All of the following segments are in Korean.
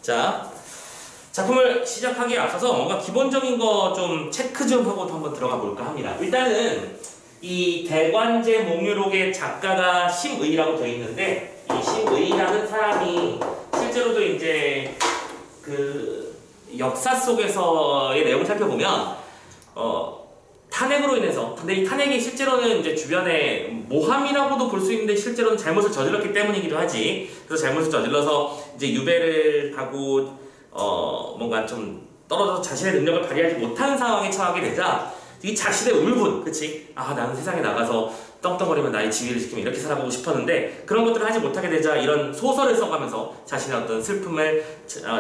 자, 작품을 시작하기에 앞서서 뭔가 기본적인 거 좀 체크 좀 하고 한번 들어가 볼까 합니다. 일단은 이 대관제 몽유록의 작가가 심의라고 되어 있는데, 이 심의라는 사람이 실제로도 이제 그 역사 속에서의 내용을 살펴보면 탄핵으로 인해서, 근데 이 탄핵이 실제로는 이제 주변에 모함이라고도 볼 수 있는데 실제로는 잘못을 저질렀기 때문이기도 하지. 그래서 잘못을 저질러서 이제 유배를 가고 뭔가 좀 떨어져서 자신의 능력을 발휘하지 못하는 상황에 처하게 되자 이 자신의 울분, 그치? 아, 나는 세상에 나가서 떵떵거리면 나의 지위를 지키면 이렇게 살아보고 싶었는데 그런 것들을 하지 못하게 되자 이런 소설을 써가면서 자신의 어떤 슬픔을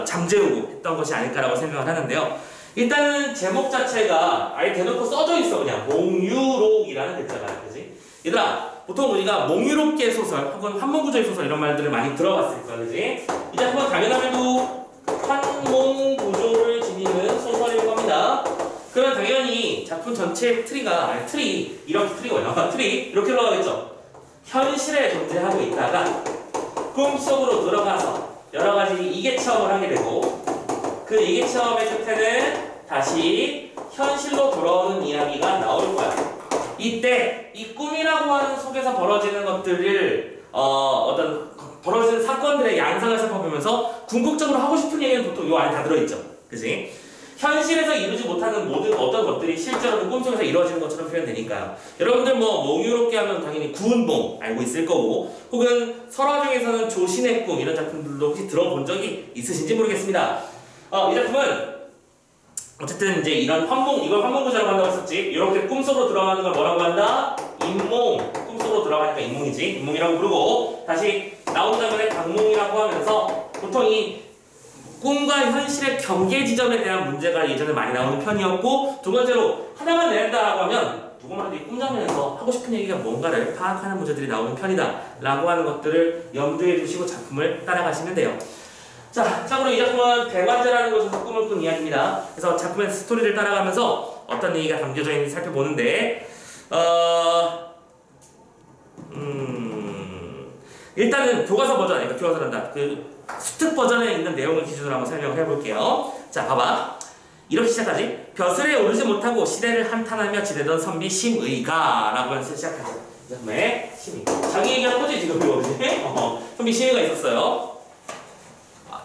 잠재우고 했던 것이 아닐까라고 생각을 하는데요. 일단은 제목 자체가 아예 대놓고 써져 있어. 그냥 몽유록이라는 글자가, 그치? 얘들아, 보통 우리가 몽유록계 소설 혹은 환몽구조의 소설 이런 말들을 많이 들어봤을 거야, 그치? 이 작품은 당연하게도 환몽구조를 지니는 소설일 겁니다. 그러면 당연히 작품 전체의 틀이 이렇게 틀이 이렇게 올라가겠죠. 현실에 존재하고 있다가 꿈속으로 들어가서 여러가지 이계 체험을 하게 되고, 그 이계 체험의 끝에는 다시 현실로 돌아오는 이야기가 나올 거야. 이때 이 꿈이라고 하는 속에서 벌어지는 것들을 어떤 벌어지는 사건들의 양상을 살펴보면서 궁극적으로 하고 싶은 얘기는 보통 요 안에 다 들어있죠. 그치? 현실에서 이루지 못하는 모든 어떤 것들이 실제로는 꿈속에서 이루어지는 것처럼 표현되니까요. 여러분들 뭐 몽유롭게 하면 당연히 구운몽 알고 있을 거고, 혹은 설화 중에서는 조신의 꿈 이런 작품들도 혹시 들어본 적이 있으신지 모르겠습니다. 이 작품은 어쨌든 이제 이런 이걸 환몽구조라고 한다고 했었지. 이렇게 꿈속으로 들어가는 걸 뭐라고 한다? 인몽. 꿈속으로 들어가니까 인몽이지. 인몽이라고 부르고, 다시 나온다면 강몽이라고 하면서 보통 이 꿈과 현실의 경계 지점에 대한 문제가 예전에 많이 나오는 편이었고, 두 번째로 하나만 낸다라고 하면 누구나도 이 꿈 장면에서 하고 싶은 얘기가 뭔가를 파악하는 문제들이 나오는 편이다 라고 하는 것들을 염두에 두시고 작품을 따라가시면 돼요. 자, 참고로 이 작품은 대관제라는 곳에서 꿈을 꾼 이야기입니다. 그래서 작품의 스토리를 따라가면서 어떤 얘기가 담겨져 있는지 살펴보는데, 일단은 교과서 버전, 그러니까 교과서란다. 수특 버전에 있는 내용을 기준으로 한번 설명을 해볼게요. 자, 봐봐. 이렇게 시작하지. 벼슬에 오르지 못하고 시대를 한탄하며 지내던 선비 심의가 라고 하면서 시작하죠. 그 다음에 심의. 자기 얘기하는 거지, 지금 이거. 선비 심의가 있었어요.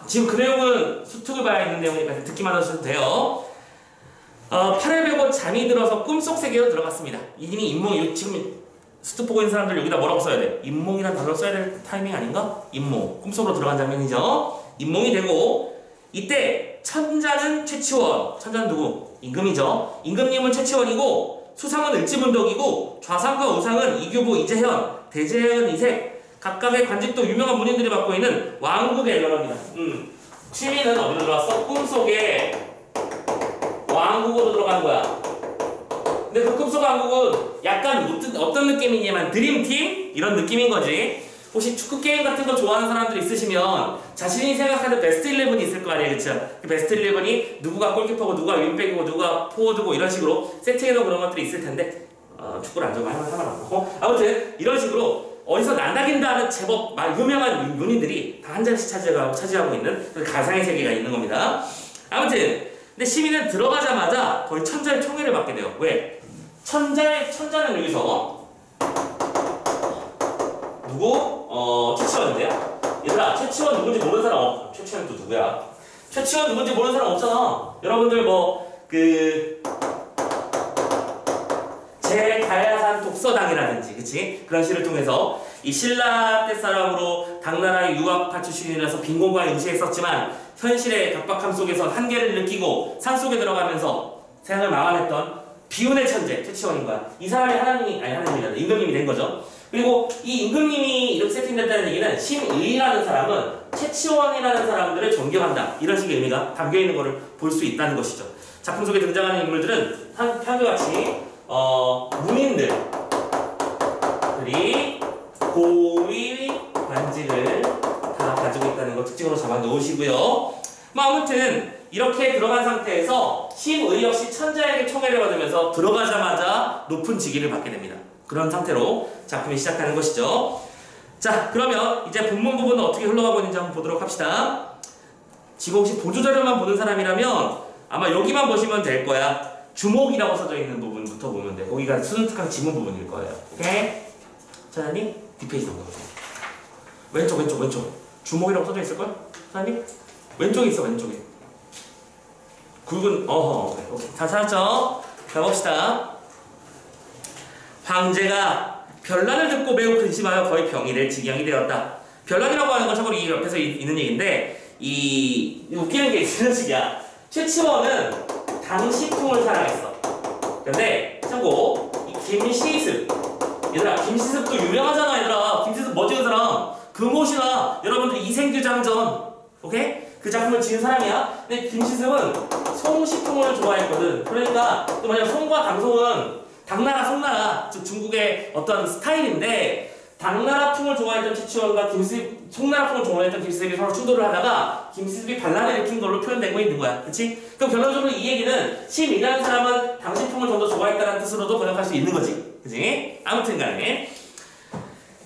지금 그 내용은 수특을 봐야 있는 내용이니까 듣기만 하셔도 돼요. 팔을 베고 잠이 들어서 꿈속 세계로 들어갔습니다. 이미 인몽, 지금 수특 보고 있는 사람들 여기다 뭐라고 써야 돼? 인몽이라는 단어를 써야 될 타이밍 아닌가? 인몽. 꿈속으로 들어간 장면이죠. 인몽이 되고, 이때 천자는 최치원. 천자는 누구? 임금이죠. 임금님은 최치원이고, 수상은 을지문덕이고, 좌상과 우상은 이교보, 이재현, 대재현, 이색. 각각의 관직도 유명한 문인들이 맡고 있는 왕국의 연합니다. 취미는 어디로 들어왔어? 꿈속에 왕국으로 들어간 거야. 근데 그 꿈속 왕국은 약간 어떤 느낌이냐면 드림팀? 이런 느낌인 거지. 혹시 축구 게임 같은 거 좋아하는 사람들 있으시면 자신이 생각하는 베스트 11이 있을 거 아니에요, 그쵸? 그 베스트 11이 누구가 골키퍼고 누가 윙백이고 누가 포워드고 이런 식으로 세팅해놓은 그런 것들이 있을 텐데 축구를 안 좋아하면 상관없고, 아무튼 이런 식으로 어디서 난다긴다는 제법 유명한 문인들이 다 한 자리씩 차지하고 있는 가상의 세계가 있는 겁니다. 아무튼 근데 시민은 들어가자마자 거의 천자의 총애를 받게 돼요. 왜? 천자는 여기서 누구? 최치원인데요? 얘들아, 최치원 누군지 모르는 사람 최치원이 또 누구야? 최치원 누군지 모르는 사람 없잖아. 여러분들 제가야산 독서당이라든지, 그치? 그런 시를 통해서 이 신라 때 사람으로 당나라의 유학파 출신이라서 빈곤과 응시했었지만 현실의 각박함 속에서 한계를 느끼고 산속에 들어가면서 세상을 망언했던 비운의 천재 최치원인 거야. 이 사람이 하나님이잖아. 임금님이 된 거죠. 그리고 이 임금님이 이렇게 세팅됐다는 얘기는 심의라는 사람은 최치원이라는 사람들을 존경한다, 이런 식의 의미가 담겨있는 것을 볼 수 있다는 것이죠. 작품 속에 등장하는 인물들은 한결같이 문인들이 고위 관직을 다 가지고 있다는 거 특징으로 잡아 놓으시고요. 아무튼 이렇게 들어간 상태에서 심의 역시 천자에게 총애를 받으면서 들어가자마자 높은 직위를 받게 됩니다. 그런 상태로 작품이 시작하는 것이죠. 자, 그러면 이제 본문 부분은 어떻게 흘러가고 있는지 한번 보도록 합시다. 지금 혹시 보조자료만 보는 사람이라면 아마 여기만 보시면 될 거야. 주목이라고 써져 있는 부분부터 보면 돼. 거기가 수능 특강 지문 부분일 거예요. 오케이? 사장님, 뒷페이지 넘겨보세요. 왼쪽. 주목이라고 써져 있을걸? 사장님? 왼쪽에 있어, 왼쪽에. 굵은, 오케이. 다 찾았죠? 가봅시다. 황제가 별난을 듣고 매우 근심하여 거의 병이 될 지경이 되었다. 별난이라고 하는 건 참고로 이 옆에서 있는 얘기인데, 웃기는 게 이런 식이야. 최치원은 당시풍을 사랑했어. 근데 참고 이 김시습, 얘들아 김시습도 유명하잖아. 얘들아 김시습 뭐 찍은 사람? 금옷이나 여러분들 이생규장전, 오케이? 그 작품을 지은 사람이야. 근데 김시습은 송시풍을 좋아했거든. 그러니까 또 뭐냐면 송과 당송은 당나라 송나라 즉 중국의 어떤 스타일인데, 당나라 풍을 좋아했던 최치원과 김시습, 송나라 풍을 좋아했던 김시습이 서로 충돌을 하다가 김시습이 반란을 일으킨 걸로 표현되고 있는 거야. 그치? 그럼 결론적으로 이 얘기는 심이라는 사람은 당시 풍을 좀 더 좋아했다는 뜻으로도 번역할 수 있는 거지. 그치? 아무튼 간에.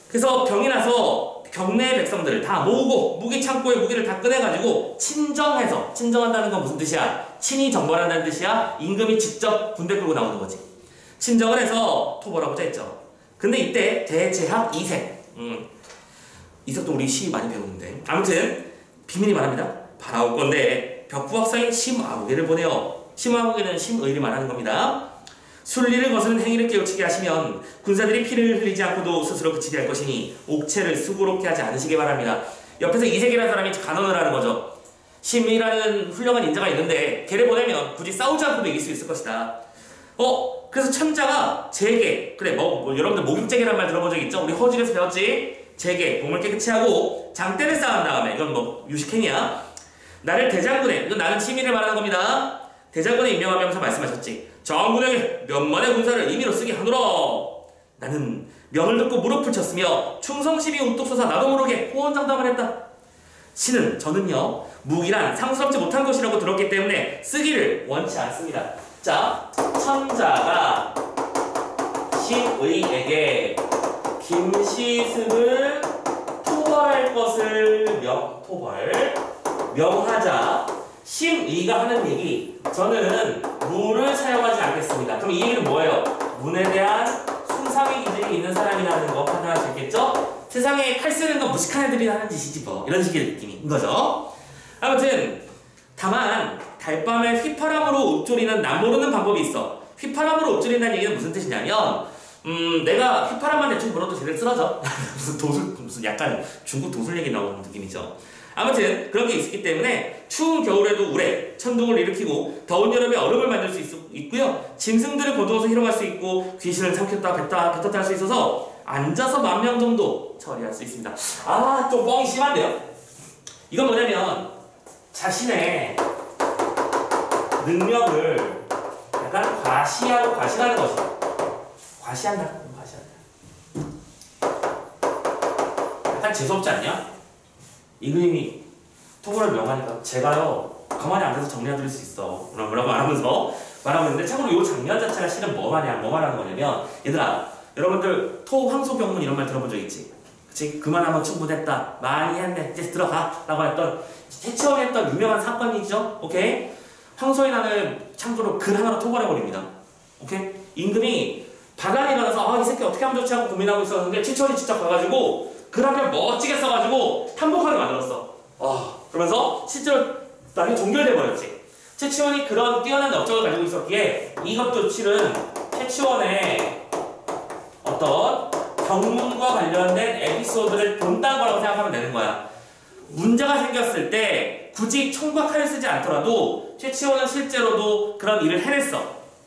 그래서 병이 나서 경내 백성들을 다 모으고 무기 창고에 무기를 다 꺼내가지고 친정해서, 친정한다는 건 무슨 뜻이야? 친히 정벌한다는 뜻이야? 임금이 직접 군대 끌고 나오는 거지. 친정을 해서 토벌하고자 했죠. 근데 이때 대제학 이색, 이색도 우리 시 많이 배우는데, 아무튼 비밀이 말합니다. 바라올 건데 벽부학사인 심아무개를 보내요. 심아무개는 심의를 말하는 겁니다. 순리를 거스른 행위를 깨우치게 하시면 군사들이 피를 흘리지 않고도 스스로 그치게 할 것이니 옥체를 수고롭게 하지 않으시기 바랍니다. 옆에서 이색이라는 사람이 간언을 하는 거죠. 심의라는 훌륭한 인자가 있는데 걔를 보내면 굳이 싸우지 않고도 이길 수 있을 것이다. 그래서 천자가 제개, 그래 여러분들 목욕제개란 말 들어본 적 있죠? 우리 허질에서 배웠지? 제개, 몸을 깨끗이 하고 장대를 쌓은 다음에, 이건 유식행위야. 나를 대장군에, 이건 나는 치밀을 말하는 겁니다. 대장군에 임명하면서 말씀하셨지. 장군에게 몇만의 군사를 임의로 쓰게 하노라. 나는 명을 듣고 무릎을 쳤으며 충성심이 우뚝 솟아 나도 모르게 호언장담을 했다. 신은 저는요 무기란 상스럽지 못한 것이라고 들었기 때문에 쓰기를 원치 않습니다. 자, 천자가 심의에게 김시습을 토벌할 것을 명하자 심의가 하는 얘기, 저는 무를 사용하지 않겠습니다. 그럼 이 얘기는 뭐예요? 문에 대한 숭상의 기질이 있는 사람이라는 거 판단할 수 있겠죠? 세상에 칼 쓰는 건 무식한 애들이 하는 짓이지 뭐, 이런 식의 느낌인 거죠. 아무튼 다만 달밤에 휘파람으로 읊조리는 남 모르는 방법이 있어. 휘파람으로 읊조린다는 얘기는 무슨 뜻이냐면, 내가 휘파람만 대충 불어도 제대로 쓰러져. 무슨 약간 중국 도술 얘기 나오는 느낌이죠. 아무튼 그런 게 있기 때문에 추운 겨울에도 우레, 천둥을 일으키고 더운 여름에 얼음을 만들 수 있고요. 짐승들을 거두어서 희롱할 수 있고 귀신을 삼켰다 뱉었다 할 수 있어서 앉아서 10,000명 정도 처리할 수 있습니다. 좀 뻥이 심한데요? 이건 뭐냐면 자신의 능력을 약간 과시하는 것이죠. 과시한다. 약간 재수없지 않냐? 이 그림이 토벌을 명하니까 제가요 가만히 앉아서 정리해드릴 수 있어 뭐라고 말하고 있는데, 참고로 이 장면 자체가 실은 뭐 말하는 거냐면, 얘들아 여러분들 토황소병문 이런 말 들어본 적 있지? 그치? 그만하면 충분했다, 많이 했네, 이제 들어가 라고 했던, 최치원이 했던 유명한 사건이죠. 오케이? 황소의 난을 참고로 글 하나로 토벌해버립니다. 오케이? 임금이 반란이 일어나서 이 새끼 어떻게 하면 좋지 하고 고민하고 있었는데 최치원이 직접 가가지고 글 한 편 멋지게 써가지고 한복하게 만들었어. 그러면서 실제로 나중에 종결돼버렸지. 최치원이 그런 뛰어난 업적을 가지고 있었기에 이것도 실은 최치원의 어떤 경문과 관련된 에피소드를 본딴 거라고 생각하면 되는 거야. 문제가 생겼을 때 굳이 총과 칼을 쓰지 않더라도 최치원은 실제로도 그런 일을 해냈어.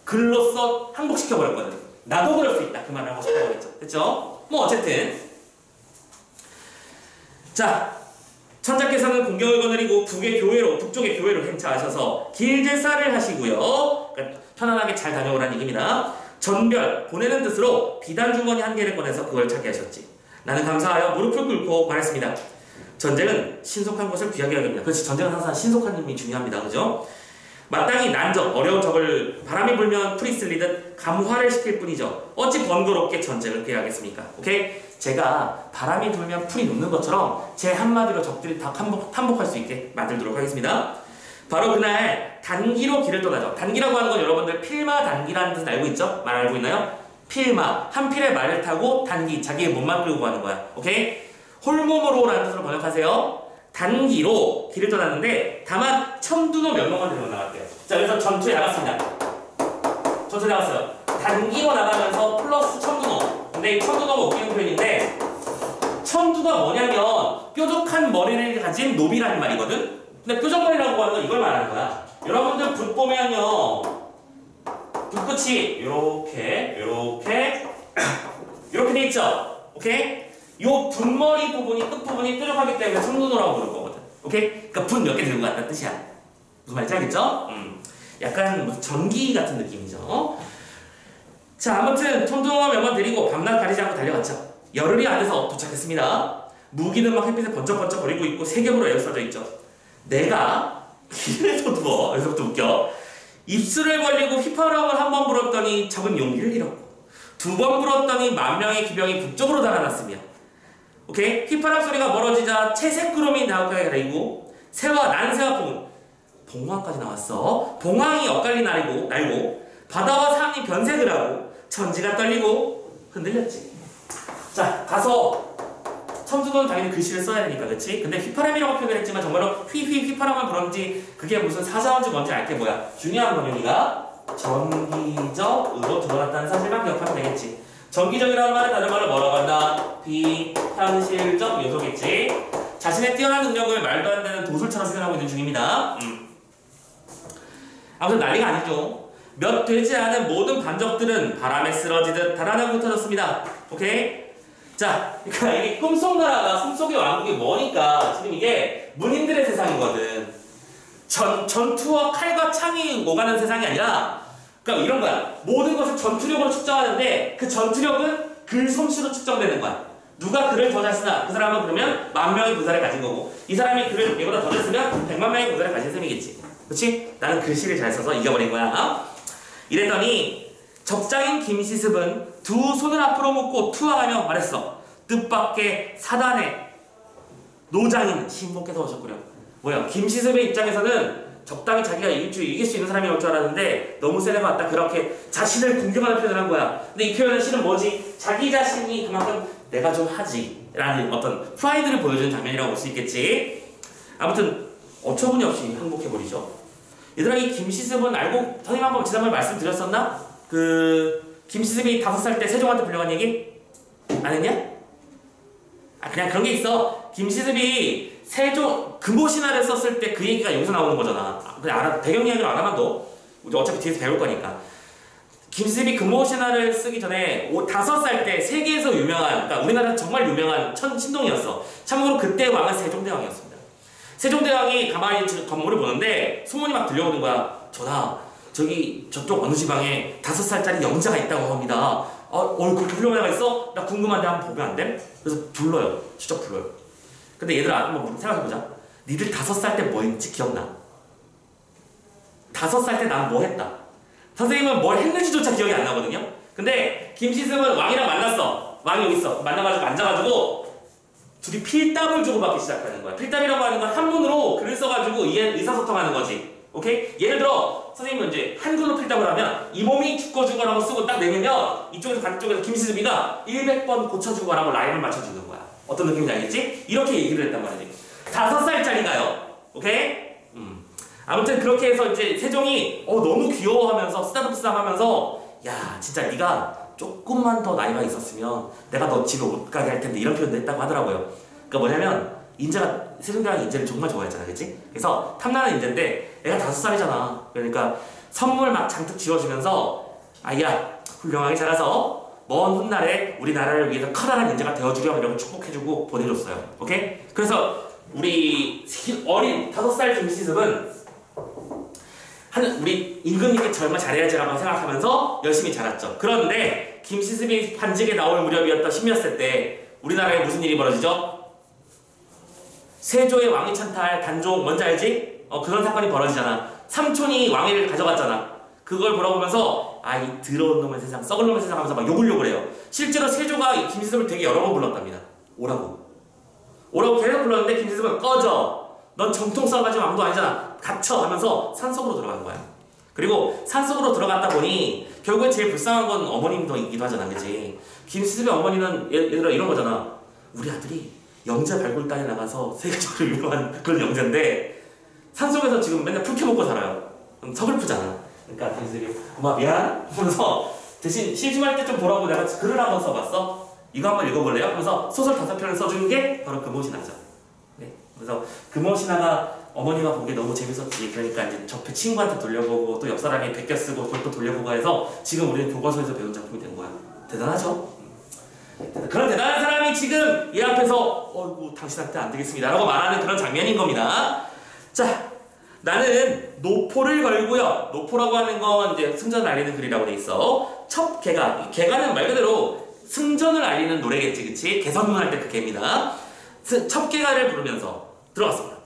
글로써 항복시켜버렸거든. 나도 그럴 수 있다. 그 말을 하고 싶다고 했죠. 됐죠? 어쨌든 자, 천자께서는 공경을 거느리고 북쪽의 교회로 행차하셔서 길제사를 하시고요. 그러니까 편안하게 잘 다녀오라는 얘기입니다. 전별, 보내는 뜻으로 비단 주머니 1개를 꺼내서 그걸 찾게 하셨지. 나는 감사하여 무릎을 꿇고 말했습니다. 전쟁은 신속한 것을 귀하게 여깁니다. 그렇지, 전쟁은 항상 신속한 힘이 중요합니다. 그죠? 마땅히 난적, 어려운 적을 바람이 불면 풀이 쓸리듯 감화를 시킬 뿐이죠. 어찌 번거롭게 전쟁을 피하겠습니까? 오케이? 제가 바람이 불면 풀이 녹는 것처럼 제 한마디로 적들이 다 탄복할 수 있게 만들도록 하겠습니다. 바로 그날 단기로 길을 떠나죠. 단기라고 하는 건 여러분들 필마 단기라는 뜻을 알고 있죠? 말 알고 있나요? 필마, 한 필의 말을 타고 단기, 자기의 몸만 끌고 가는 거야. 오케이? 홀몸으로라는 뜻으로 번역하세요. 단기로 길을 떠났는데 다만 첨두노 몇 명만 데리고 나갔대요. 자, 그래서 전투에 나갔습니다. 전투에 나갔어요. 단기로 나가면서 플러스 첨두노. 근데 이 첨두노가 웃기는 표현인데 첨두가 뭐냐면 뾰족한 머리를 가진 노비라는 말이거든? 근데 뾰족머리라고 하는 건 이걸 말하는 거야. 여러분들 붓 보면요. 붓끝이 요렇게 돼 있죠? 오케이? 요 붓머리 부분이, 끝부분이 뾰족하기 때문에 첨두노라고 부르는 거거든. 오케이? 그러니까 붓 몇 개 들고 갔다는 뜻이야. 무슨 말인지 알겠죠? 약간 무슨 전기 같은 느낌이죠. 자, 아무튼 첨두노 몇 번 데리고 밤낮 가리지 않고 달려갔죠. 열흘이 안 돼서 도착했습니다. 무기는 막 햇빛에 번쩍번쩍 거리고 있고 세겹으로 에워싸져 있죠. 내가 길에서 누워, 여기서부터 웃겨. 입술을 벌리고 휘파람을 한 번 불었더니 적은 용기를 잃었고 두 번 불었더니 만 명의 기병이 북쪽으로 달아났으며 오케이? 휘파람 소리가 멀어지자 채색 구름이 나오게 가리고 새와 난새와 봉황까지 나왔어. 봉황이 엇갈리 날고 바다와 산이 변색을 하고 천지가 떨리고 흔들렸지. 자, 가서 첨두노는 당연히 글씨를 써야 되니까, 그치? 근데 휘파람이라고 표현했지만 정말로 휘파람만 불었는지 그게 무슨 사자원지 뭔지 알 게 뭐야? 중요한 건 여기가 정기적으로 드러났다는 사실만 기억하면 되겠지. 정기적이라는 말은 다른 말로 뭐라고 한다? 비현실적 요소겠지. 자신의 뛰어난 능력을 말도 안 되는 도술처럼 표현하고 있는 중입니다. 아무튼 난리가 아니죠. 몇 되지 않은 모든 반적들은 바람에 쓰러지듯 달아나고 흩어졌습니다. 오케이? 자, 그러니까 이게 꿈속나라가 꿈속의 왕국이 뭐니까 지금 이게 문인들의 세상이거든. 전투와 칼과 창이 오가는 세상이 아니라 그러니까 이런 거야. 모든 것을 전투력으로 측정하는데 그 전투력은 글 솜씨로 측정되는 거야. 누가 글을 더 잘 쓰나 그 사람은 그러면 10,000명의 군사를 가진 거고 이 사람이 글을 얘보다 더 잘 쓰면 100,000,000명의 군사를 가진 셈이겠지. 그렇지? 나는 글씨를 잘 써서 이겨버린 거야. 이랬더니 적장인 김시습은 두 손을 앞으로 묶고 투항하며 말했어. 뜻밖의 사단의 노장인 신분께서 오셨구려. 뭐야? 김시습의 입장에서는 적당히 자기가 이길 수 있는 사람이 올 줄 알았는데 너무 세게 봤다. 그렇게 자신을 공경하는 표현을 한 거야. 근데 이 표현은 실은 뭐지? 자기 자신이 그만큼 내가 좀 하지 라는 어떤 프라이드를 보여주는 장면이라고 볼 수 있겠지. 아무튼 어처구니 없이 항복해버리죠. 얘들아, 이 김시습은 알고 선생님 한번 지난번에 말씀드렸었나? 김시습이 5살 때 세종한테 불려간 얘기? 안 했냐? 그냥 그런 게 있어. 김시습이 세종 금오신화를 썼을 때 그 얘기가 여기서 나오는 거잖아. 그냥 배경 이야기를 알아만 둬. 어차피 뒤에서 배울 거니까. 김시습이 금오신화를 쓰기 전에 5살 때 세계에서 유명한, 그러니까 우리나라 정말 유명한 신동이었어. 참고로 그때 왕은 세종대왕이었습니다. 세종대왕이 가만히 건물을 보는데 소문이 막 들려오는 거야. 전하, 저쪽 어느 지방에 5살짜리 영자가 있다고 합니다. 그렇게 훌륭한 애가 있어? 나 궁금한데 한번 보면 안 돼? 그래서 불러요. 직접 불러요. 근데 얘들아, 한번 생각해보자. 니들 5살 때 뭐 했는지 기억나? 5살 때 난 뭐 했다. 선생님은 뭘 했는지조차 기억이 안 나거든요? 근데 김시습은 왕이랑 만났어. 왕이 여기 있어. 만나가지고 앉아가지고 둘이 필답을 주고받기 시작하는 거야. 필답이라고 하는 건 한문으로 글을 써가지고 의사소통하는 거지. 오케이? 예를 들어 선생님은 이제 한글로 필답을 하면 이 몸이 죽고 죽어라고 쓰고 딱 내밀면 이쪽에서 반쪽에서 김시습이가 100번 고쳐주고라고 라임을 맞춰주는 거야. 어떤 느낌인지 알겠지? 이렇게 얘기를 했단 말이지. 5살짜리가요. 오케이? 아무튼 그렇게 해서 이제 세종이 너무 귀여워하면서 쓰다듬쓰담 하면서 야, 진짜 네가 조금만 더 나이가 있었으면 내가 너 집에 못 가게 할 텐데 이런 표현도 했다고 하더라고요. 그러니까 뭐냐면 세종대왕이 인재를 정말 좋아했잖아, 그치? 그래서 탐나는 인재인데 애가 5살이잖아. 그러니까 선물 막 잔뜩 지어주면서 아이야, 훌륭하게 자라서 먼 훗날에 우리나라를 위해서 커다란 인재가 되어주렴 이렇게 축복해주고 보내줬어요. 오케이? 그래서 우리 어린 5살 김시습은 우리 임금님께 정말 잘해야지라고 생각하면서 열심히 자랐죠. 그런데 김시습이 반직에 나올 무렵이었던 10몇 세 때 우리나라에 무슨 일이 벌어지죠? 세조의 왕위 찬탈 단종 뭔지 알지? 그런 사건이 벌어지잖아. 삼촌이 왕위를 가져갔잖아. 그걸 보러 보면서 이 더러운 놈의 세상, 썩을 놈의 세상 하면서 막 욕을 해요. 실제로 세조가 김시습을 되게 여러 번 불렀답니다. 오라고 계속 불렀는데 김시습은 꺼져, 넌 정통 싸움 가지고 아무도 아니잖아, 갇혀 하면서 산속으로 들어간 거야. 그리고 산속으로 들어갔다 보니 결국에 제일 불쌍한 건 어머님이기도 하잖아, 그치? 김시습의 어머니는 얘들아 이런 거잖아. 우리 아들이 영재 발굴단에 나가서 세계적으로 유명한 그런 영재인데 산속에서 지금 맨날 풀캐 먹고 살아요. 서글프잖아. 그러니까 김시습이 엄마 미안 하면서 대신 심심할 때 좀 보라고 내가 글을 한번 써봤어. 이거 한번 읽어볼래요? 하면서 소설 5편을 써준 게 바로 금오신화죠. 네. 그래서 금오신화가 어머니가 보기에 너무 재밌었지. 그러니까 이제 접해 친구한테 돌려보고 또 옆 사람이 베껴 쓰고 그걸 또 돌려보고 해서 지금 우리는 교과서에서 배운 작품이 된 거야. 대단하죠? 그런 대단한 사람이 지금 이 앞에서 어이구 당신한테 안 되겠습니다 라고 말하는 그런 장면인 겁니다. 자, 나는 노포를 걸고요. 노포라고 하는 건 이제 승전을 알리는 글이라고 돼 있어. 첩개가, 개가는 말 그대로 승전을 알리는 노래겠지, 그치? 개선문할 때 그 개입니다. 첩개가를 부르면서 들어갔습니다.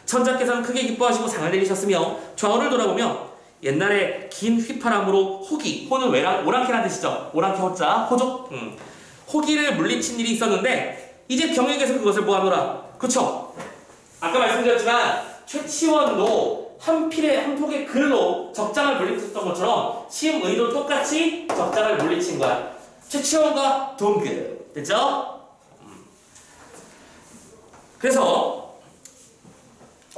천자께서는 크게 기뻐하시고 상을 내리셨으며 좌우를 돌아보며 옛날에 긴 휘파람으로 호기, 호는 오랑캐라는 뜻이죠. 오랑캐 호자, 호족, 호기를 물리친 일이 있었는데 이제 병에게서 그것을 모아놓으라. 그쵸? 아까 말씀드렸지만 최치원도 한 폭의 글로 적장을 물리쳤던 것처럼 심의도 똑같이 적장을 물리친 거야. 최치원과 동급. 됐죠? 그래서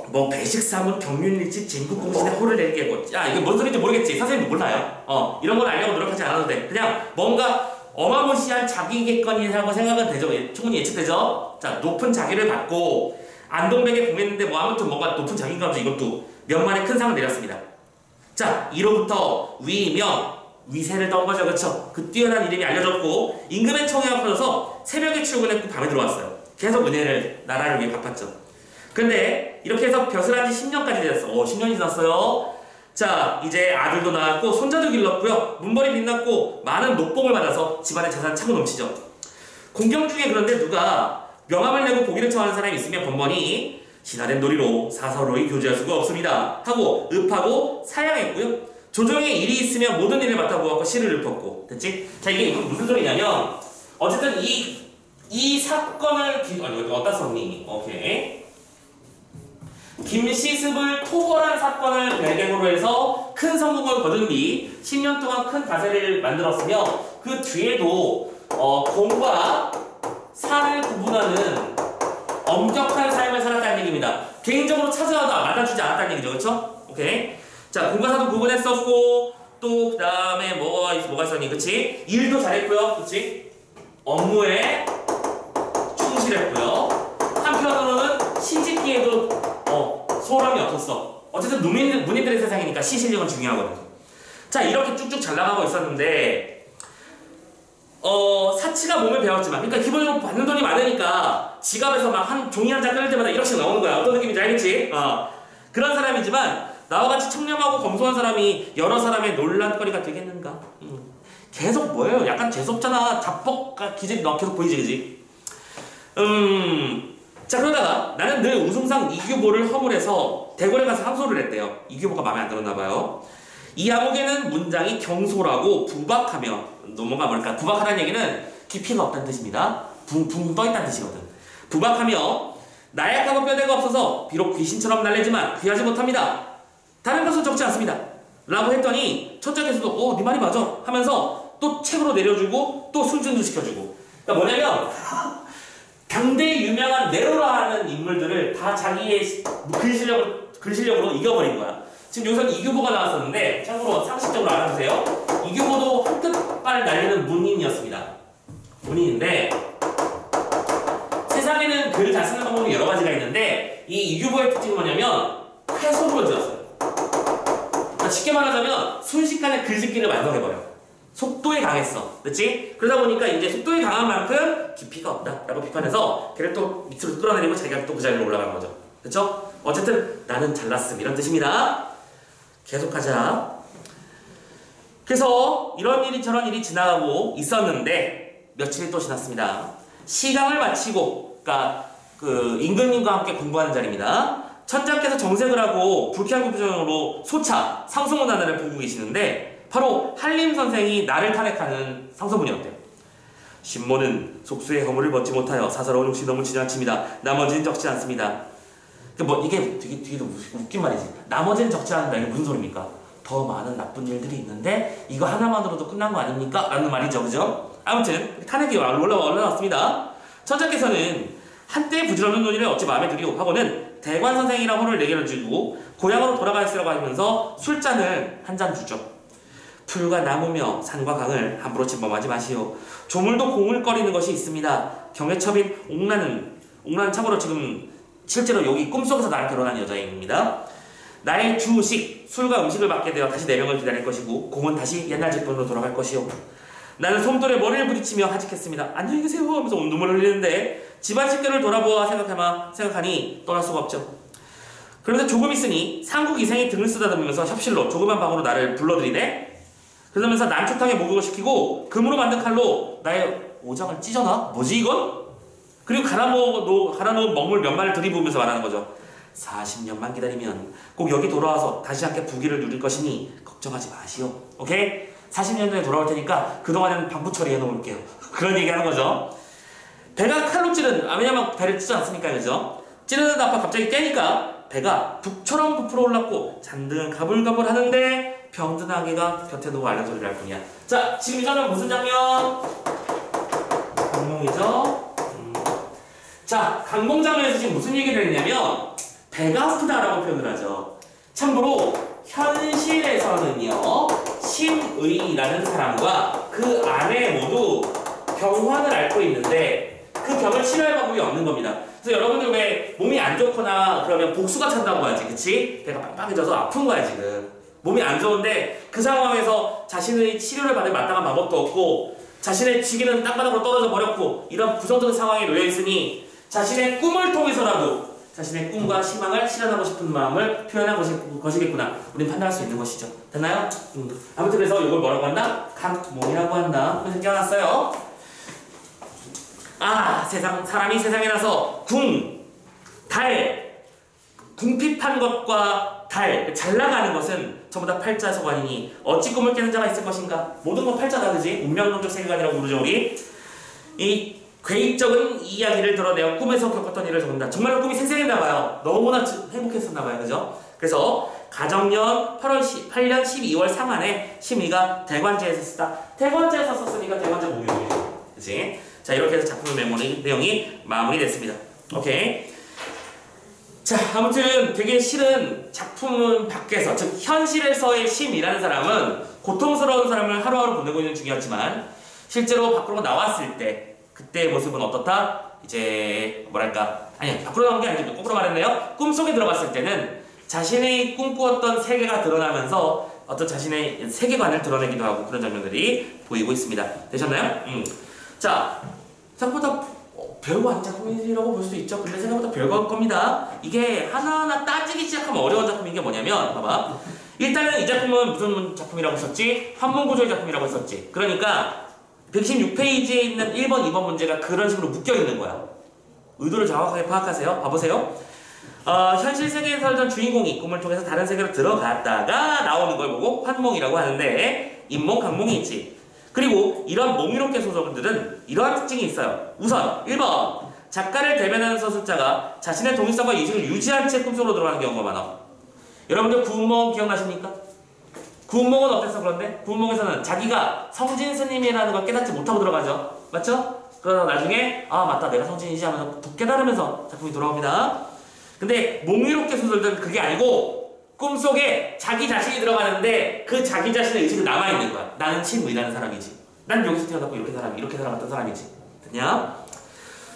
뭐 배식사문 경륜일치 진국공신의 호를 내게 뭐, 야 이게 뭔 소리인지 모르겠지. 선생님도 몰라요. 이런 걸 알려고 노력하지 않아도 돼. 그냥 뭔가 어마무시한 자기객건이라고 생각은 되죠. 충분히 예측되죠. 자, 높은 자기를 받고 안동백에 공했는데 뭐 아무튼 뭔가 높은 자기인가 보죠. 이것도 몇만의 큰 상을 내렸습니다. 자, 이로부터 위명, 위세를 떤 거죠. 그쵸? 그 뛰어난 이름이 알려졌고 임금의 청해가 커져서 새벽에 출근했고 밤에 들어왔어요. 계속 은혜를 나라를 위해 갚았죠. 근데 이렇게 해서 벼슬한 지 10년까지 되었어. 10년이 지났어요. 자, 이제 아들도 낳았고 손자도 길렀고요. 문벌이 빛났고 많은 녹봉을 받아서 집안의 재산 차고 넘치죠. 공경 중에 그런데 누가 명함을 내고 보기를 청하는 사람이 있으면 번번이 신화된 도리로 사서로이 교제할 수가 없습니다 하고 읍하고 사양했고요. 조정에 일이 있으면 모든 일을 맡아보았고 시를 읊었고. 됐지? 자, 이게 무슨 소리냐면 어쨌든 이 사건을 어디다 썼니? 오케이. 김시습을 토벌한 사건을 배경으로 해서 큰 성공을 거둔 뒤 10년 동안 큰 가세를 만들었으며 그 뒤에도 공과 사를 구분하는 엄격한 삶을 살았다는 얘기입니다. 개인적으로 찾아와도 맞아주지 않았다는 얘기죠. 그쵸? 오케이. 자, 공과 사도 구분했었고 또 그 다음에 뭐가 있었니? 그치? 일도 잘했고요. 그치? 업무에 충실했고요. 한편으로는 시집기에도 소홀함이 없었어. 어쨌든 문인들의 세상이니까 시실력은 중요하거든. 자, 이렇게 쭉쭉 잘 나가고 있었는데 사치가 몸에 배웠지만, 그러니까 기본적으로 받는 돈이 많으니까 지갑에서 막 한 종이 한 장 끊을 때마다 1억씩 나오는 거야. 어떤 느낌인지 알겠지? 그런 사람이지만 나와 같이 청렴하고 검소한 사람이 여러 사람의 논란거리가 되겠는가? 계속 뭐예요? 약간 재수없잖아. 자뻑과 기질이 너 계속 보이지, 그지? 자, 그러다가 나는 늘 우승상 이규보를 허물해서 대궐에 가서 항소를 했대요. 이규보가 마음에 안 들었나봐요. 이 암흑에는 문장이 경솔하고 부박하며, 뭔가 뭘까? 부박하다는 얘기는 깊이가 없다는 뜻입니다. 붕붕 떠있다는 뜻이거든. 부박하며 나약하고 뼈대가 없어서 비록 귀신처럼 날래지만 귀하지 못합니다. 다른 것은 적지 않습니다 라고 했더니 천장에서도 네 말이 맞아 하면서 또 책으로 내려주고 또 순진도 시켜주고. 그러니까 뭐냐면 당대의 유명한 네로라 하는 인물들을 다 자기의 글실력으로 이겨버린 거야. 지금 여기서는 이규보가 나왔었는데 참고로 상식적으로 알아주세요. 이규보도 한 끝발 날리는 문인이었습니다. 문인인데 세상에는 글 잘 쓰는 방법이 여러 가지가 있는데 이 이규보의 특징이 뭐냐면 회속으로 지었어요. 그러니까 쉽게 말하자면 순식간에 글짓기를 완성해버려. 속도에 강했어. 그렇지? 그러다 보니까 이제 속도에 강한 만큼 깊이가 없다라고 비판해서 걔를 또 밑으로 끌어내리고 자기가 또 그 자리로 올라가는 거죠. 그렇죠? 어쨌든 나는 잘났음 이런 뜻입니다. 계속하자. 그래서 이런 일이 저런 일이 지나가고 있었는데 며칠이 또 지났습니다. 시강을 마치고, 그러니까 그 임금님과 함께 공부하는 자리입니다. 천자께서 정색을 하고 불쾌한 표정으로 소차 상승원 하나를 보고 계시는데 바로 한림 선생이 나를 탄핵하는 상소문이었대요. 신모는 속수의 허물을 벗지 못하여 사사로운 욕심을 지나칩니다. 나머지는 적지 않습니다. 이게 되게 웃긴 말이지. 나머지는 적지 않는다. 이게 무슨 소리입니까? 더 많은 나쁜 일들이 있는데 이거 하나만으로도 끝난 거 아닙니까? 라는 말이죠. 그죠? 아무튼 탄핵이 올라왔습니다. 천자께서는 한때 부질없는 논의를 어찌 마음에 들이오 하고는 대관 선생이랑 혼을 내겨주고 고향으로 돌아가시라고 하면서 술잔을 한 잔 주죠. 풀과 나무며 산과 강을 함부로 침범하지 마시오. 조물도 공을거리는 것이 있습니다. 경애첩인 옥란은 참고로 지금 실제로 여기 꿈속에서 나랑 결혼한 여자입니다. 나의 주식, 술과 음식을 받게 되어 다시 4명을 기다릴 것이고 공은 다시 옛날 직분으로 돌아갈 것이오. 나는 솜돌에 머리를 부딪히며 하직했습니다. 안녕히 계세요 하면서 눈물을 흘리는데 집안 식구를 돌아보아 생각하니 떠날 수가 없죠. 그런데 조금 있으니 상국 이생이 등을 쓰다듬으면서 협실로 조그만 방으로 나를 불러들이네. 그러면서 난초탕에 목욕을 시키고 금으로 만든 칼로 나의 오장을 찢어놔? 뭐지 이건? 그리고 갈아놓은 먹물 몇 마리를 들이부으면서 말하는 거죠. 40년만 기다리면 꼭 여기 돌아와서 다시 함께 부귀를 누릴 것이니 걱정하지 마시오. 오케이? 40년 전에 돌아올 테니까 그동안은 방부 처리해 놓을게요. 그런 얘기 하는 거죠. 배가 칼로 왜냐면 배를 찢지 않습니까? 그죠? 찌르는 아빠 갑자기 깨니까 배가 북처럼 부풀어 올랐고 잔등 가불가불 하는데 병든 아기가 곁에 누워 앓는 소리를 할 뿐이야. 자, 지금 이 장면 무슨 장면? 강몽이죠? 자, 강몽 장면에서 지금 무슨 얘기를 했냐면 배가 아프다라고 표현을 하죠. 참고로 현실에서는요, 심의라는 사람과 그 아내 모두 병환을 앓고 있는데 그 병을 치료할 방법이 없는 겁니다. 그래서 여러분들 왜 몸이 안 좋거나 그러면 복수가 찬다고 하지, 그치? 배가 빵빵해져서 아픈 거야 지금. 몸이 안 좋은데 그 상황에서 자신의 치료를 받을 마땅한 방법도 없고 자신의 직위는 땅바닥으로 떨어져 버렸고 이런 부정적인 상황에 놓여 있으니 자신의 꿈을 통해서라도 자신의 꿈과 희망을 실현하고 싶은 마음을 표현한 것이겠구나. 우리는 판단할 수 있는 것이죠. 됐나요? 아무튼 그래서 이걸 뭐라고 한다? 강몽이라고 한다. 그래서 깨어났어요. 사람이 세상에 나서 궁핍한 것과 잘 나가는 것은 전부 다 팔자소관이니 어찌 꿈을 깨는 자가 있을 것인가? 모든 건 팔자다, 그지? 운명론적 세계관이라고 부르죠, 우리. 이 괴익적인 이야기를 드러내어 꿈에서 겪었던 일을 적는다. 정말로 꿈이 생생했나봐요. 너무나 행복했었나봐요, 그죠? 그래서 가정년 8년 12월 상한에 심의가 대관제에서 쓰다. 대관제에서 썼으니까 대관제 목요일이죠, 그지? 자, 이렇게 해서 작품의 내용이 마무리됐습니다. 오케이. 자, 아무튼 되게 실은 작품은 밖에서, 즉 현실에서의 심이라는 사람은 고통스러운 사람을 하루하루 보내고 있는 중이었지만 실제로 밖으로 나왔을 때 그때의 모습은 어떻다? 이제 밖으로 나온 게 아니죠. 거꾸로 말했네요. 꿈속에 들어갔을 때는 자신이 꿈꾸었던 세계가 드러나면서 어떤 자신의 세계관을 드러내기도 하고 그런 장면들이 보이고 있습니다. 되셨나요? 자, 생각보다 별거 아닌 작품이라고 볼 수도 있죠. 근데 생각보다 별거 겁니다. 이게 하나하나 따지기 시작하면 어려운 작품인 게 뭐냐면, 봐봐. 일단은 이 작품은 무슨 작품이라고 썼지? 한문구조의 작품이라고 했었지. 그러니까 116페이지에 있는 1번, 2번 문제가 그런 식으로 묶여있는 거야. 의도를 정확하게 파악하세요. 봐보세요. 현실 세계에 살던 주인공이 꿈을 통해서 다른 세계로 들어갔다가 나오는 걸 보고 환몽이라고 하는데 인몽, 강몽이 있지. 그리고 이런 몽유롭게 소설들은 이러한 특징이 있어요. 우선 1번, 작가를 대변하는 서술자가 자신의 동일성과 의식을 유지한 채 꿈속으로 들어가는 경우가 많아. 여러분들 구운몽 기억나십니까? 구운몽은 어땠어? 그런데 구운몽에서는 자기가 성진 스님이라는 걸 깨닫지 못하고 들어가죠. 맞죠? 그러다 나중에 맞다, 내가 성진이지 하면서 깨달으면서 작품이 돌아옵니다. 근데 몽유롭게 소설들은 그게 아니고 꿈속에 자기 자신이 들어가는데 그 자기 자신의 의식은 남아있는 거야. 나는 친의라는 사람이지. 난 여기서 태어났고 이렇게 살아갔던 사람이지. 됐냐?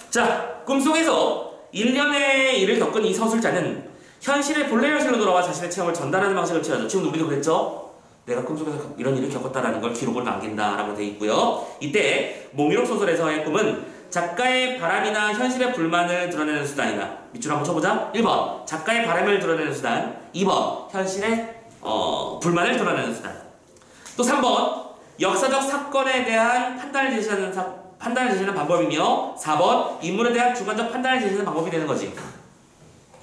자, 꿈속에서 1년의 일을 겪은 이 서술자는 현실의 본래 현실로 돌아와 자신의 체험을 전달하는 방식을 취하죠. 지금 우리도 그랬죠? 내가 꿈속에서 이런 일을 겪었다라는 걸 기록을 남긴다라고 되어 있고요. 이때 몽유록 소설에서의 꿈은 작가의 바람이나 현실의 불만을 드러내는 수단이다. 밑줄 한번 쳐보자. 1번, 작가의 바람을 드러내는 수단. 2번, 현실의 불만을 드러내는 수단. 또 3번, 역사적 사건에 대한 판단을 제시하는 방법이며 4번, 인물에 대한 주관적 판단을 제시하는 방법이 되는 거지.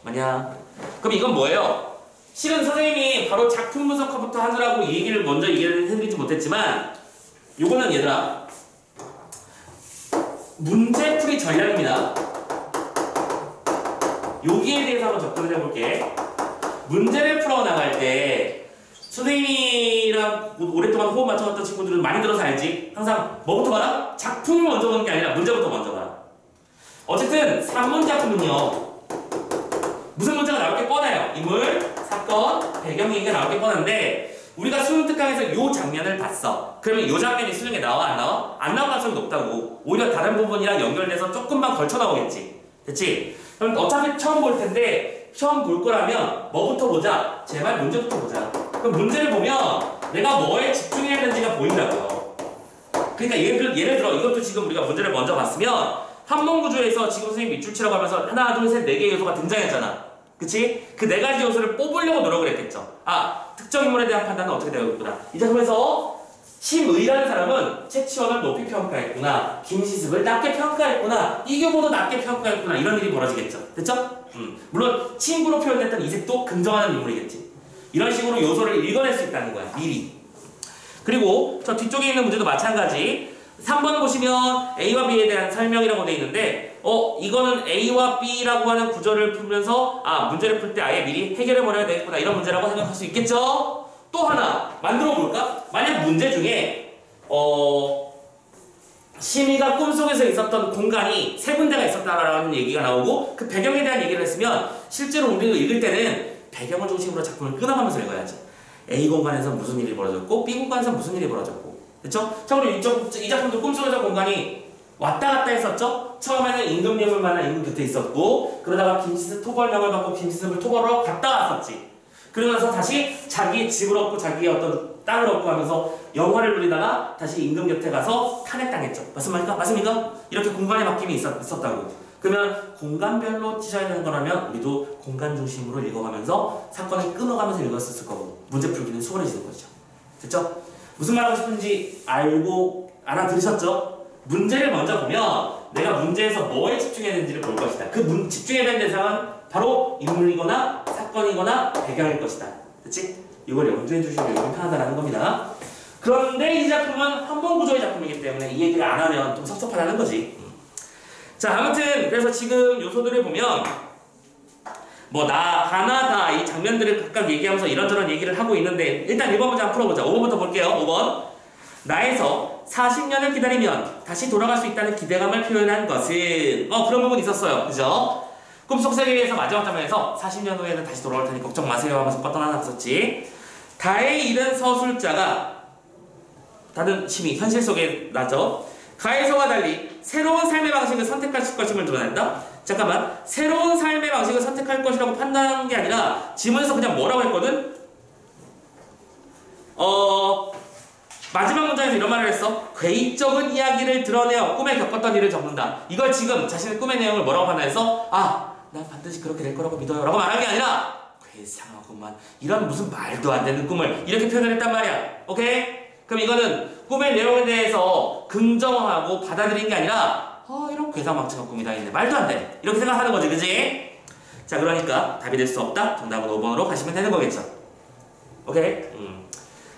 뭐냐? 그럼 이건 뭐예요? 실은 선생님이 바로 작품 분석화부터 하느라고 이 얘기를 먼저 얘기를 해드리지 못했지만 요거는 얘들아 문제풀이 전략입니다. 여기에 대해서 한번 접근을 해볼게. 문제를 풀어나갈 때 선생님이랑 오랫동안 호흡 맞춰왔던 친구들은 많이 들어서 알지? 항상 뭐부터 봐라? 작품을 먼저 보는 게 아니라 문제부터 먼저 봐라. 어쨌든 산문 작품은요 무슨 문제가 나올 게 뻔해요. 인물, 사건, 배경 얘기가 나올 게 뻔한데 우리가 수능 특강에서 요 장면을 봤어. 그러면 요 장면이 수능에 나와 안 나와? 안 나올 가능성이 높다고. 오히려 다른 부분이랑 연결돼서 조금만 걸쳐 나오겠지. 됐지? 그럼 어차피 처음 볼 텐데 처음 볼 거라면 뭐부터 보자? 제발 문제부터 보자. 그럼 문제를 보면 내가 뭐에 집중해야 되는지가 보인다고요. 그러니까 예를 들어 이것도 지금 우리가 문제를 먼저 봤으면 한문 구조에서 지금 선생님 밑줄치라고 하면서 하나, 둘, 셋, 네 개의 요소가 등장했잖아. 그치? 그 네 가지 요소를 뽑으려고 노력을 했겠죠. 아, 특정 인물에 대한 판단은 어떻게 되었구나. 이 작품에서 심의라는 사람은 최치원을 높이 평가했구나. 김시습을 낮게 평가했구나. 이교보도 낮게 평가했구나. 이런 일이 벌어지겠죠. 됐죠? 물론 친구로 표현됐던 이색도 긍정하는 인물이겠지. 이런 식으로 요소를 읽어낼 수 있다는 거야. 미리. 그리고 저 뒤쪽에 있는 문제도 마찬가지. 3번 보시면 A와 B에 대한 설명이라고 되어 있는데 이거는 A와 B라고 하는 구조를 풀면서 문제를 풀 때 아예 미리 해결해 버려야 되겠구나 이런 문제라고 생각할 수 있겠죠? 또 하나 만들어 볼까? 만약 문제 중에 심의가 꿈속에서 있었던 공간이 세 군데가 있었다라는 얘기가 나오고 그 배경에 대한 얘기를 했으면 실제로 우리가 읽을 때는 배경을 중심으로 작품을 끊어가면서 읽어야지. A 공간에서 무슨 일이 벌어졌고 B 공간에서 무슨 일이 벌어졌고 됐죠? 자 그리고 이 작품도 꿈속에서 공간이 왔다 갔다 했었죠? 처음에는 임금님을 만나 임금 곁에 있었고 그러다가 김시습 토벌명을 받고 김시습을 토벌하러 갔다 왔었지. 그러고 나서 다시 자기 집을 얻고 자기의 어떤 땅을 얻고 하면서 영화를 누리다가 다시 임금 곁에 가서 탄핵당했죠. 맞습니까? 이렇게 공간의 바뀜이 있었다고. 그러면 공간별로 찢어야 되는 거라면 우리도 공간 중심으로 읽어가면서 사건을 끊어가면서 읽었을 거고 문제 풀기는 수월해지는 거죠. 됐죠? 무슨 말 하고 싶은지 알아들으셨죠? 문제를 먼저 보면 내가 문제에서 뭐에 집중해야 되는지를 볼 것이다. 그 집중해야 되는 대상은 바로 인물이거나 사건이거나 배경일 것이다. 그치? 이걸 염두해 주시면 여기 편하다라는 겁니다. 그런데 이 작품은 한번 구조의 작품이기 때문에 이 얘기를 안 하면 좀 섭섭하다는 거지. 자, 아무튼 그래서 지금 요소들을 보면 하나 이 장면들을 각각 얘기하면서 이런저런 얘기를 하고 있는데 일단 1번 문제 한번 풀어보자. 5번부터 볼게요. 5번. 나에서 40년을 기다리면 다시 돌아갈 수 있다는 기대감을 표현한 것은 그런 부분이 있었어요. 그죠? 꿈속 세계에서 마지막 장면에서 40년 후에는 다시 돌아올 테니 걱정 마세요 하면서 뻗어나갔었지. 가에 이른 서술자가 다른 심이 현실 속에 나죠. 가에서와 달리 새로운 삶의 방식을 선택할 것임을 드러낸다. 잠깐만, 새로운 삶의 방식을 선택할 것이라고 판단한 게 아니라 지문에서 그냥 뭐라고 했거든? 마지막 문장에서 이런 말을 했어. 괴이적인 이야기를 드러내어 꿈에 겪었던 일을 적는다. 이걸 지금 자신의 꿈의 내용을 뭐라고 판단해서 난 반드시 그렇게 될 거라고 믿어요 라고 말한 게 아니라 괴상하구만 이런 무슨 말도 안 되는 꿈을 이렇게 표현을 했단 말이야. 오케이? 그럼 이거는 꿈의 내용에 대해서 긍정하고 받아들인 게 아니라 이런 괴상망측한 꿈이 다 있네. 말도 안 돼. 이렇게 생각하는 거지. 그지? 자 그러니까 답이 될 수 없다. 정답은 5번으로 가시면 되는 거겠죠. 오케이?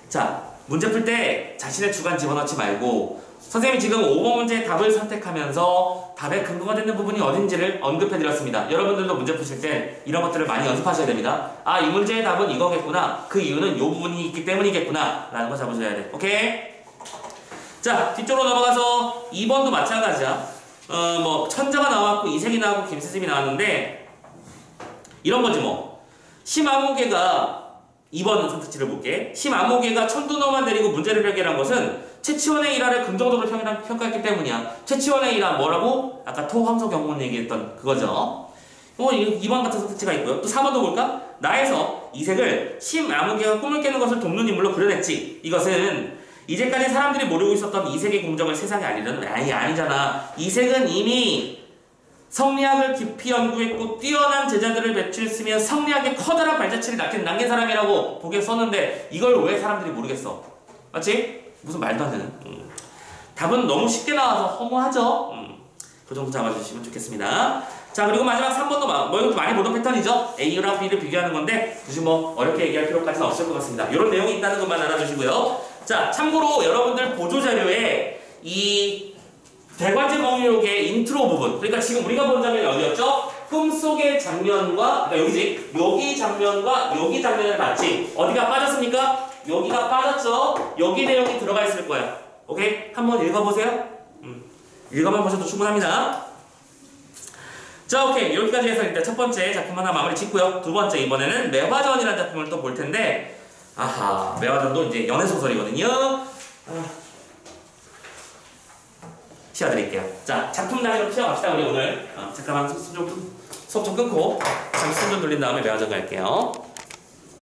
자 문제 풀 때 자신의 주관 집어넣지 말고 선생님이 지금 5번 문제의 답을 선택하면서 답에 근거가 되는 부분이 어딘지를 언급해드렸습니다. 여러분들도 문제 푸실 때 이런 것들을 많이 연습하셔야 됩니다. 이 문제의 답은 이거겠구나. 그 이유는 이 부분이 있기 때문이겠구나. 라는 거 잡으셔야 돼. 오케이? 자, 뒤쪽으로 넘어가서 2번도 마찬가지야. 천자가 나왔고 이색이 나왔고 김시습이 나왔는데 이런 거지 뭐. 심아무개가 2번 선택지를 볼게. 심아무개가 천도너만 데리고 문제를 해결한 것은 최치원의 일화를 긍정적으로 평가했기 때문이야. 최치원의 일화 뭐라고? 아까 토황소 경문 얘기했던 그거죠. 2번 같은 선택지가 있고요. 또 4번도 볼까? 나에서 이색을 심아무개가 꿈을 깨는 것을 돕는 인물로 그려냈지. 이것은 이제까지 사람들이 모르고 있었던 이색의 공적을 세상에 알리려는 아니잖아. 이색은 이미 성리학을 깊이 연구했고 뛰어난 제자들을 배출했으며 성리학의 커다란 발자취를 남긴 사람이라고 보기에 썼는데 이걸 왜 사람들이 모르겠어? 맞지? 무슨 말도 안 되는. 답은 너무 쉽게 나와서 허무하죠? 그 정도 잡아주시면 좋겠습니다. 자, 그리고 마지막 3번도 뭐 이것도 많이 보던 패턴이죠. A랑 B를 비교하는 건데 굳이 뭐 어렵게 얘기할 필요까지는 없을 것 같습니다. 이런 내용이 있다는 것만 알아주시고요. 자, 참고로 여러분들 보조자료에 이 대관제 목록의 인트로 부분, 그러니까 지금 우리가 본 장면이 어디였죠? 꿈속의 장면과, 그러니까 여기지, 여기 장면과 여기 장면을 봤지. 어디가 빠졌습니까? 여기가 빠졌죠? 여기 내용이 들어가 있을 거야. 오케이? 한번 읽어보세요. 읽어만 보셔도 충분합니다. 자, 오케이. 여기까지 해서 일단 첫 번째 작품 하나 마무리 짓고요. 두 번째, 이번에는 매화전이라는 작품을 또 볼 텐데, 아하, 매화전도 이제 연애소설이거든요. 치워드릴게요. 자, 작품 단위로 치워갑시다, 우리 오늘. 잠깐만 수업 좀 끊고, 잠시 숨 좀 돌린 다음에 매화전 갈게요.